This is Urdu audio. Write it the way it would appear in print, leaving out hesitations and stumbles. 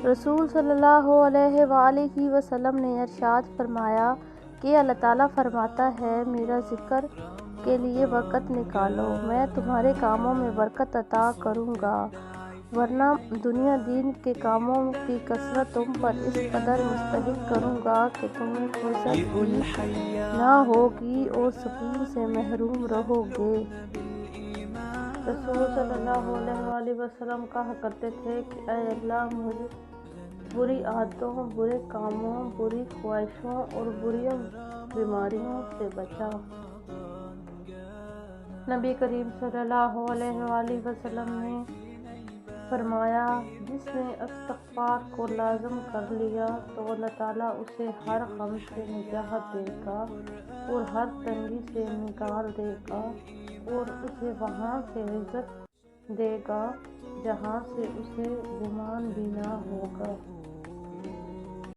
رسول صلی اللہ علیہ وآلہ وسلم نے ارشاد فرمایا کہ اللہ تعالیٰ فرماتا ہے میرا ذکر کے لیے وقت نکالو، میں تمہارے کاموں میں برکت عطا کروں گا، ورنہ دنیا دین کے کاموں کی کثرت تم پر اس قدر مستحق کروں گا کہ تمہیں فرصت بھی نہ ہوگی اور سکون سے محروم رہو گے۔ رسول صلی اللہ علیہ وآلہ وسلم کہا کرتے تھے کہ اے اللہ مجھے بری عادتوں، برے کاموں، بری خواہشوں اور بری بیماریوں سے بچا۔ نبی کریم صلی اللہ علیہ وآلہ وسلم نے فرمایا جس نے استغفار کو لازم کر لیا تو اللہ تعالیٰ اسے ہر غم سے نجات دے گا اور ہر تنگی سے نکال دے گا اور اسے وہاں سے رزق دے گا جہاں سے اسے گمان بھی